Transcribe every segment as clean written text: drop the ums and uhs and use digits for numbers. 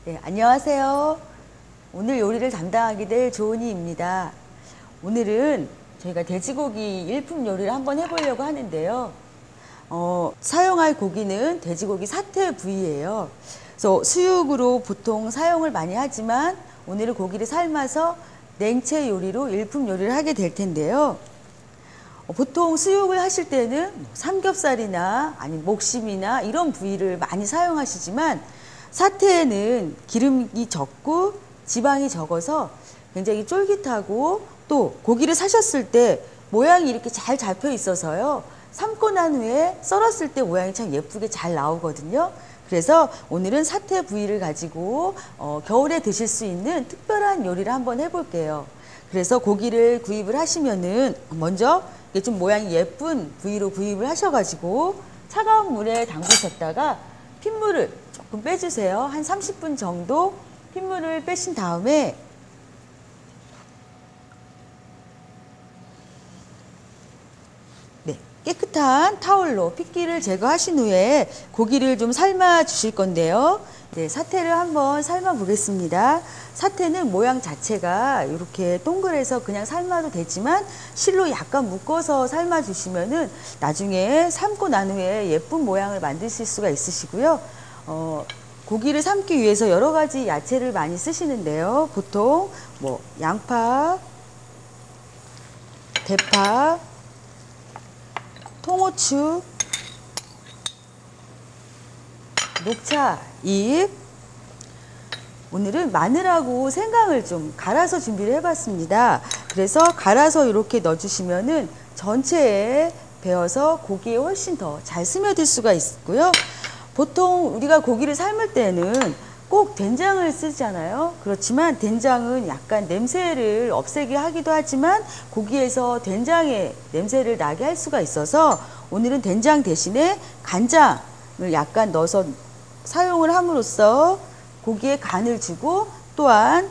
네, 안녕하세요. 오늘 요리를 담당하게 될 조은희입니다. 오늘은 저희가 돼지고기 일품 요리를 한번 해보려고 하는데요. 사용할 고기는 돼지고기 사태 부위예요. 그래서 수육으로 보통 사용을 많이 하지만 오늘은 고기를 삶아서 냉채 요리로 일품 요리를 하게 될 텐데요. 보통 수육을 하실 때는 삼겹살이나 아니면 목심이나 이런 부위를 많이 사용하시지만 사태에는 기름이 적고 지방이 적어서 굉장히 쫄깃하고 또 고기를 사셨을 때 모양이 이렇게 잘 잡혀 있어서요. 삶고 난 후에 썰었을 때 모양이 참 예쁘게 잘 나오거든요. 그래서 오늘은 사태 부위를 가지고 겨울에 드실 수 있는 특별한 요리를 한번 해볼게요. 그래서 고기를 구입을 하시면은 먼저 이게 좀 모양이 예쁜 부위로 구입을 하셔가지고 차가운 물에 담그셨다가 핏물을 조금 빼주세요. 한 30분 정도 핏물을 빼신 다음에 깨끗한 타올로 핏기를 제거하신 후에 고기를 좀 삶아 주실 건데요. 사태를 한번 삶아 보겠습니다. 사태는 모양 자체가 이렇게 동그래서 그냥 삶아도 되지만 실로 약간 묶어서 삶아 주시면은 나중에 삶고 난 후에 예쁜 모양을 만드실 수가 있으시고요. 고기를 삶기 위해서 여러 가지 야채를 많이 쓰시는데요. 보통 양파, 대파, 통후추, 녹차 잎, 오늘은 마늘하고 생강을 좀 갈아서 준비를 해봤습니다. 그래서 갈아서 이렇게 넣어주시면은 전체에 배어서 고기에 훨씬 더 잘 스며들 수가 있고요. 보통 우리가 고기를 삶을 때는 꼭 된장을 쓰잖아요. 그렇지만 된장은 약간 냄새를 없애게 하기도 하지만 고기에서 된장의 냄새를 나게 할 수가 있어서 오늘은 된장 대신에 간장을 약간 넣어서 사용을 함으로써 고기에 간을 주고 또한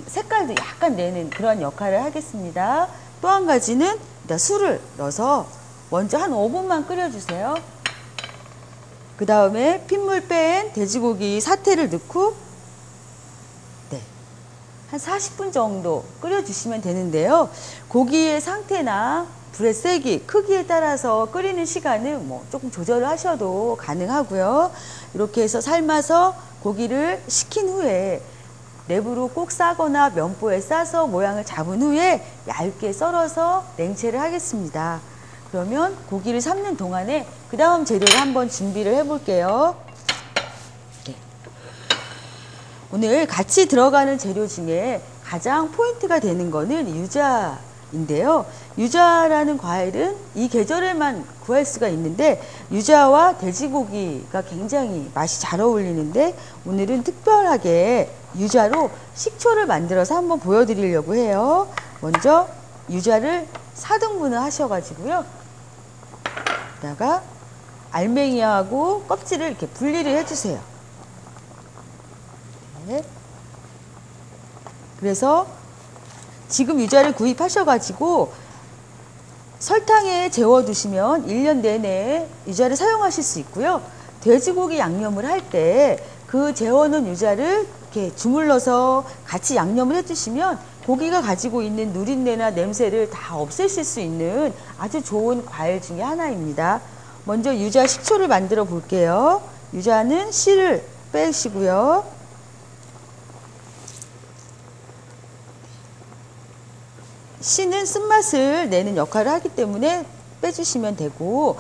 색깔도 약간 내는 그런 역할을 하겠습니다. 또 한 가지는 술을 넣어서 먼저 한 5분만 끓여주세요. 그 다음에 핏물 뺀 돼지고기 사태를 넣고 한 40분 정도 끓여주시면 되는데요. 고기의 상태나 불의 세기, 크기에 따라서 끓이는 시간은 조금 조절을 하셔도 가능하고요. 이렇게 해서 삶아서 고기를 식힌 후에 랩으로 꼭 싸거나 면보에 싸서 모양을 잡은 후에 얇게 썰어서 냉채를 하겠습니다. 그러면 고기를 삶는 동안에 그 다음 재료를 한번 준비를 해 볼게요. 오늘 같이 들어가는 재료 중에 가장 포인트가 되는 거는 유자인데요. 유자라는 과일은 이 계절에만 구할 수가 있는데 유자와 돼지고기가 굉장히 맛이 잘 어울리는데 오늘은 특별하게 유자로 식초를 만들어서 한번 보여드리려고 해요. 먼저 유자를 4등분을 하셔가지고요. 여기다가 알맹이하고 껍질을 이렇게 분리를 해주세요. 그래서 지금 유자를 구입하셔가지고 설탕에 재워두시면 1년 내내 유자를 사용하실 수 있고요. 돼지고기 양념을 할 때 그 재워놓은 유자를 이렇게 주물러서 같이 양념을 해주시면 고기가 가지고 있는 누린내나 냄새를 다 없애실 수 있는 아주 좋은 과일 중에 하나입니다. 먼저 유자 식초를 만들어 볼게요. 유자는 씨를 빼시고요. 씨는 쓴맛을 내는 역할을 하기 때문에 빼주시면 되고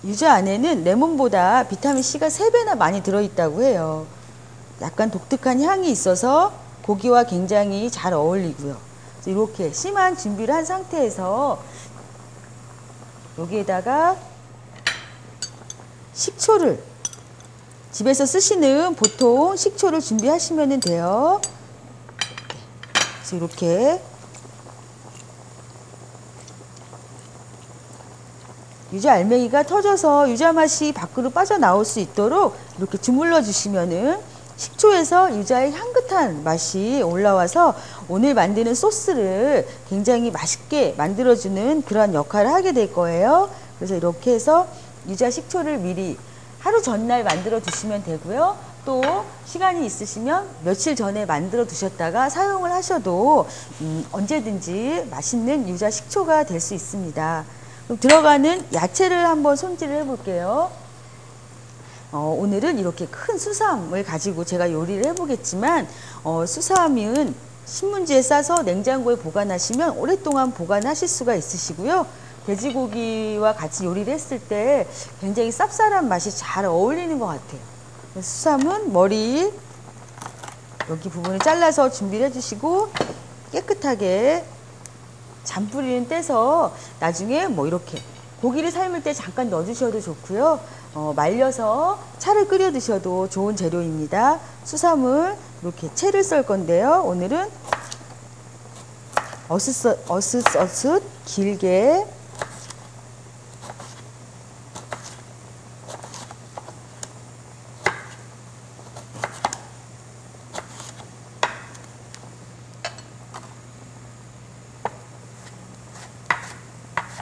유자 안에는 레몬보다 비타민C가 3배나 많이 들어있다고 해요. 약간 독특한 향이 있어서 고기와 굉장히 잘 어울리고요. 이렇게 씨만 준비를 한 상태에서 여기에다가 식초를 집에서 쓰시는 보통 식초를 준비하시면 돼요. 그래서 이렇게 유자 알맹이가 터져서 유자 맛이 밖으로 빠져나올 수 있도록 이렇게 주물러 주시면은 식초에서 유자의 향긋한 맛이 올라와서 오늘 만드는 소스를 굉장히 맛있게 만들어주는 그런 역할을 하게 될 거예요. 그래서 이렇게 해서 유자 식초를 미리 하루 전날 만들어 두시면 되고요. 또 시간이 있으시면 며칠 전에 만들어 두셨다가 사용을 하셔도 언제든지 맛있는 유자 식초가 될 수 있습니다. 그럼 들어가는 야채를 한번 손질을 해 볼게요. 오늘은 이렇게 큰 수삼을 가지고 제가 요리를 해보겠지만 수삼은 신문지에 싸서 냉장고에 보관하시면 오랫동안 보관하실 수가 있으시고요. 돼지고기와 같이 요리를 했을 때 굉장히 쌉쌀한 맛이 잘 어울리는 것 같아요. 수삼은 머리 여기 부분을 잘라서 준비를 해주시고 깨끗하게 잔뿌리는 떼서 나중에 뭐 이렇게 고기를 삶을 때 잠깐 넣어주셔도 좋고요. 말려서 차를 끓여 드셔도 좋은 재료입니다. 수삼을 이렇게 채를 썰 건데요. 오늘은 어슷어슷 길게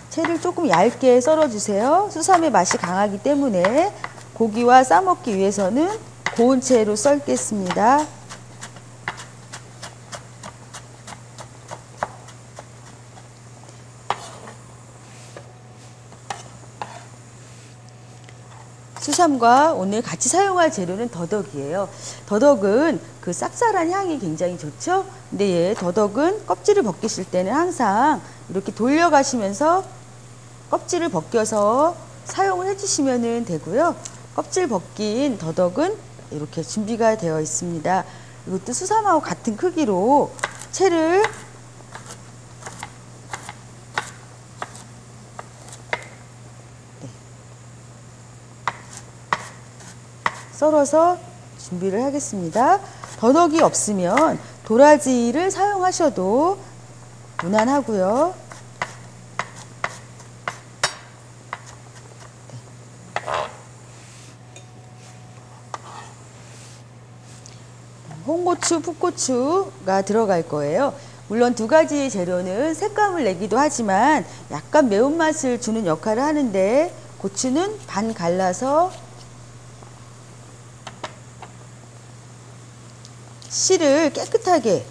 채를 조금 얇게 썰어주세요. 수삼의 맛이 강하기 때문에 고기와 싸먹기 위해서는 고운 채로 썰겠습니다. 수삼과 오늘 같이 사용할 재료는 더덕이에요. 더덕은 그 쌉쌀한 향이 굉장히 좋죠. 근데 더덕은 껍질을 벗기실 때는 항상 이렇게 돌려가시면서 껍질을 벗겨서 사용을 해주시면 되고요. 껍질 벗긴 더덕은 이렇게 준비가 되어 있습니다. 이것도 수삼하고 같은 크기로 채를 썰어서 준비를 하겠습니다. 더덕이 없으면 도라지를 사용하셔도 무난하고요. 홍고추, 풋고추가 들어갈 거예요. 물론 두 가지 재료는 색감을 내기도 하지만 약간 매운맛을 주는 역할을 하는데 고추는 반 갈라서 씨를 깨끗하게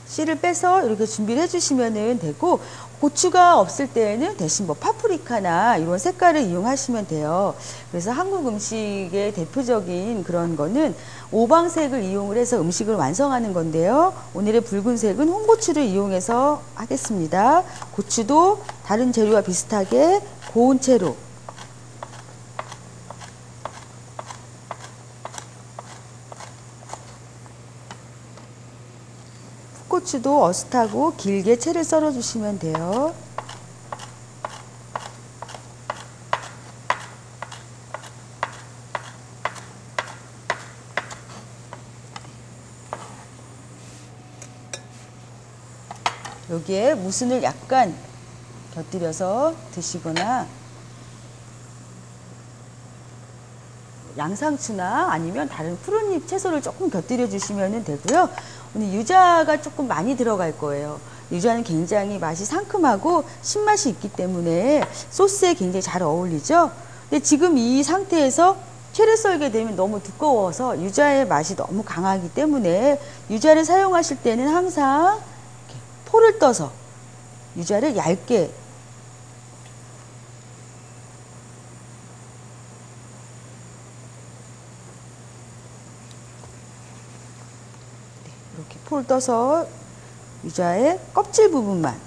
씨를 빼서 이렇게 준비를 해주시면 되고 고추가 없을 때에는 대신 뭐 파프리카나 이런 색깔을 이용하시면 돼요. 그래서 한국 음식의 대표적인 그런 거는 오방색을 이용을 해서 음식을 완성하는 건데요. 오늘의 붉은색은 홍고추를 이용해서 하겠습니다. 고추도 다른 재료와 비슷하게 고운 채로 풋고추도 어슷하고 길게 채를 썰어 주시면 돼요. 여기에 무순을 약간 곁들여서 드시거나 양상추나 아니면 다른 푸른잎 채소를 조금 곁들여 주시면 되고요. 오늘 유자가 조금 많이 들어갈 거예요. 유자는 굉장히 맛이 상큼하고 신맛이 있기 때문에 소스에 굉장히 잘 어울리죠. 근데 지금 이 상태에서 채를 썰게 되면 너무 두꺼워서 유자의 맛이 너무 강하기 때문에 유자를 사용하실 때는 항상 이렇게 포를 떠서 유자를 얇게 이렇게 포를 떠서 유자의 껍질 부분만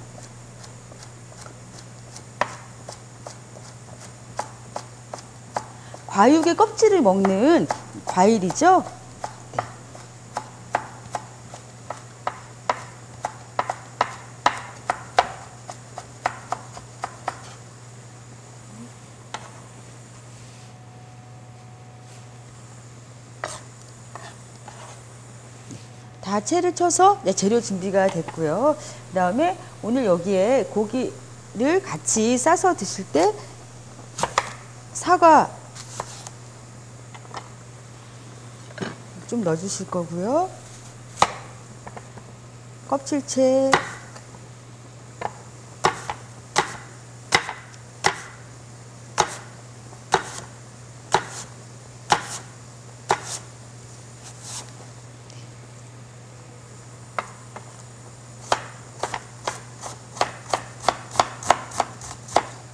과육의 껍질을 먹는 과일이죠. 다 채를 쳐서 재료 준비가 됐고요. 그 다음에 오늘 여기에 고기를 같이 싸서 드실 때 사과 좀 넣어주실 거고요. 껍질채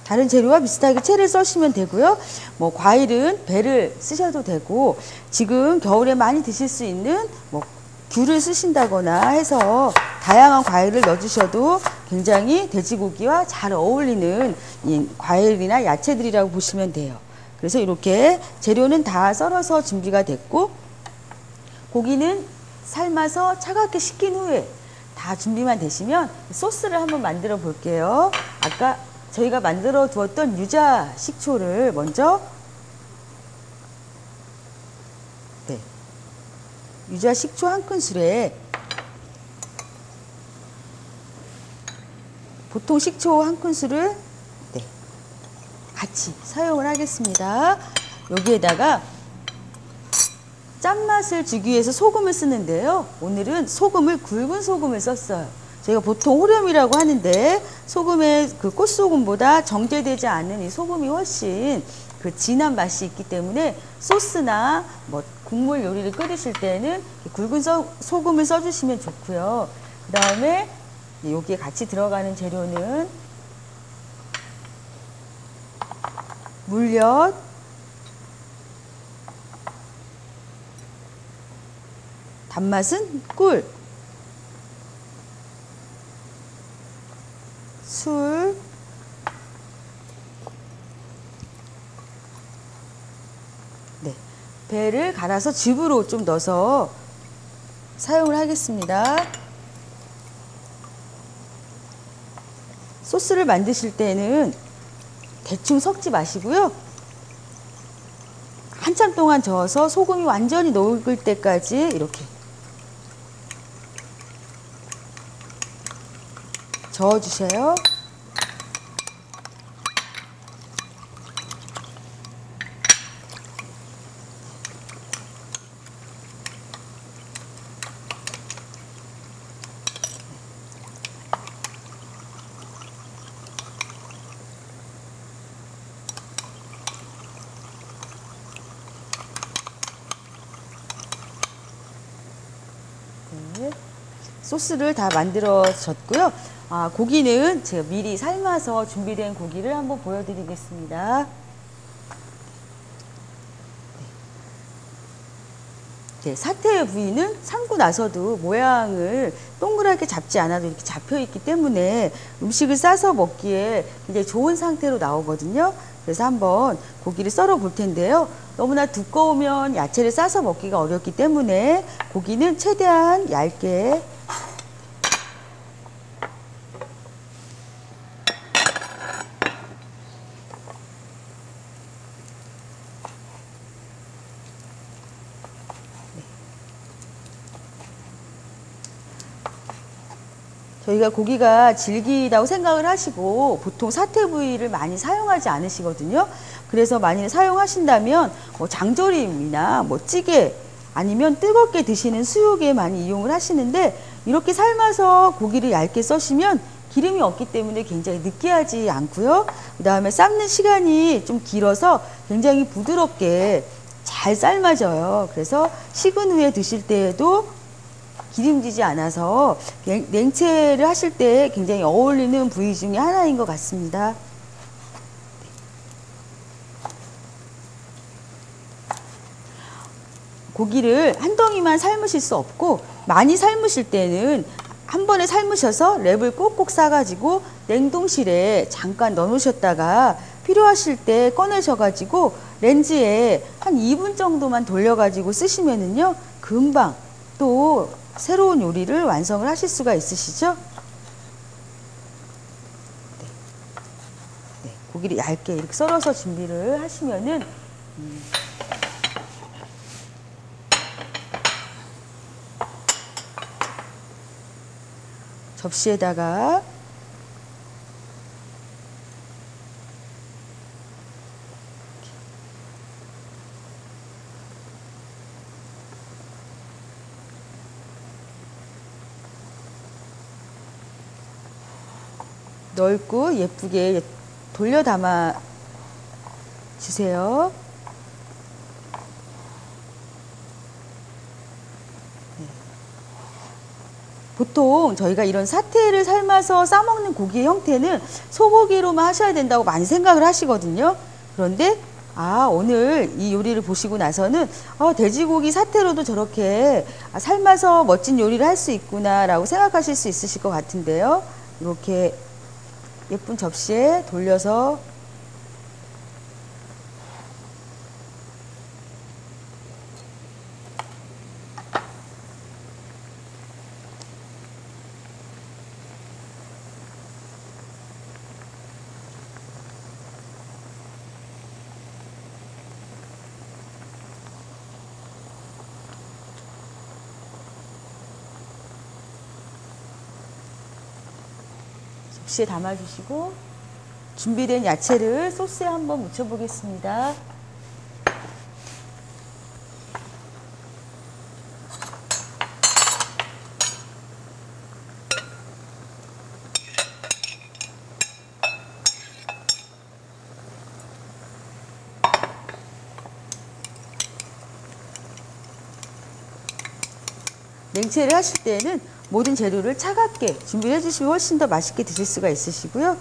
다른 재료와 비슷하게 채를 써시면 되고요. 뭐 과일은 배를 쓰셔도 되고, 지금 겨울에 많이 드실 수 있는 뭐 귤을 쓰신다거나 해서 다양한 과일을 넣어주셔도 굉장히 돼지고기와 잘 어울리는 이 과일이나 야채들이라고 보시면 돼요. 그래서 이렇게 재료는 다 썰어서 준비가 됐고, 고기는 삶아서 차갑게 식힌 후에 다 준비만 되시면 소스를 한번 만들어 볼게요. 아까 저희가 만들어 두었던 유자 식초를 먼저, 네, 유자 식초 1큰술에 보통 식초 1큰술을 네, 같이 사용을 하겠습니다. 여기에다가 짠맛을 주기 위해서 소금을 쓰는데요. 오늘은 소금을 굵은 소금을 썼어요. 저희가 보통 호렴이라고 하는데 소금의 그 꽃소금보다 정제되지 않은 이 소금이 훨씬 그 진한 맛이 있기 때문에 소스나 뭐 국물 요리를 끓이실 때는 굵은 소금을 써주시면 좋고요. 그 다음에 여기에 같이 들어가는 재료는 물엿, 단맛은 꿀, 술, 네, 배를 갈아서 즙으로 좀 넣어서 사용을 하겠습니다. 소스를 만드실 때는 대충 섞지 마시고요. 한참 동안 저어서 소금이 완전히 녹을 때까지 이렇게 저어주세요. 네. 소스를 다 만들어졌고요. 고기는 제가 미리 삶아서 준비된 고기를 한번 보여드리겠습니다. 네, 사태 부위는 삶고 나서도 모양을 동그랗게 잡지 않아도 이렇게 잡혀 있기 때문에 음식을 싸서 먹기에 굉장히 좋은 상태로 나오거든요. 그래서 한번 고기를 썰어 볼 텐데요. 너무나 두꺼우면 야채를 싸서 먹기가 어렵기 때문에 고기는 최대한 얇게 저희가 고기가 질기다고 생각을 하시고 보통 사태 부위를 많이 사용하지 않으시거든요. 그래서 만약에 사용하신다면 뭐 장조림이나 뭐 찌개 아니면 뜨겁게 드시는 수육에 많이 이용을 하시는데 이렇게 삶아서 고기를 얇게 써시면 기름이 없기 때문에 굉장히 느끼하지 않고요. 그 다음에 삶는 시간이 좀 길어서 굉장히 부드럽게 잘 삶아져요. 그래서 식은 후에 드실 때에도 기름지지 않아서 냉채를 하실 때 굉장히 어울리는 부위 중에 하나인 것 같습니다. 고기를 한 덩이만 삶으실 수 없고 많이 삶으실 때는 한 번에 삶으셔서 랩을 꼭꼭 싸가지고 냉동실에 잠깐 넣어 놓으셨다가 필요하실 때 꺼내셔가지고 렌즈에 한 2분 정도만 돌려가지고 쓰시면은요 금방 또 새로운 요리를 완성을 하실 수가 있으시죠? 네. 네, 고기를 얇게 이렇게 썰어서 준비를 하시면은 접시에다가 넓고 예쁘게 돌려 담아 주세요. 네. 보통 저희가 이런 사태를 삶아서 싸먹는 고기의 형태는 소고기로만 하셔야 된다고 많이 생각을 하시거든요. 그런데 오늘 이 요리를 보시고 나서는 돼지고기 사태로도 저렇게 삶아서 멋진 요리를 할 수 있구나 라고 생각하실 수 있으실 것 같은데요. 이렇게 예쁜 접시에 돌려서 접시에 담아주시고 준비된 야채를 소스에 한번 묻혀보겠습니다. 냉채를 하실 때는 모든 재료를 차갑게 준비해 주시면 훨씬 더 맛있게 드실 수가 있으시고요.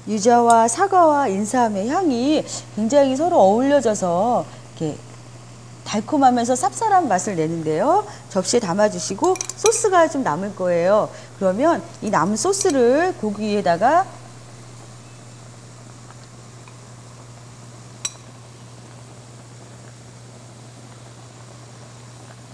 유자와 사과와 인삼의 향이 굉장히 서로 어울려져서 이렇게 달콤하면서 쌉쌀한 맛을 내는데요. 접시에 담아주시고 소스가 좀 남을 거예요. 그러면 이 남은 소스를 고기 위에다가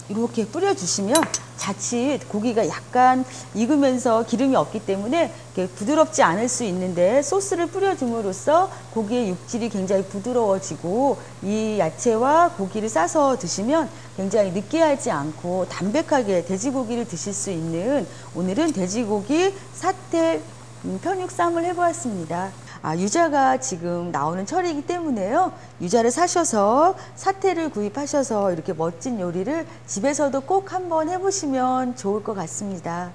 이렇게 뿌려주시면 자칫 고기가 약간 익으면서 기름이 없기 때문에 이렇게 부드럽지 않을 수 있는데 소스를 뿌려줌으로써 고기의 육질이 굉장히 부드러워지고 이 야채와 고기를 싸서 드시면 굉장히 느끼하지 않고 담백하게 돼지고기를 드실 수 있는 오늘은 돼지고기 사태 편육쌈을 해보았습니다. 유자가 지금 나오는 철이기 때문에요. 유자를 사셔서 사태를 구입하셔서 이렇게 멋진 요리를 집에서도 꼭 한번 해보시면 좋을 것 같습니다.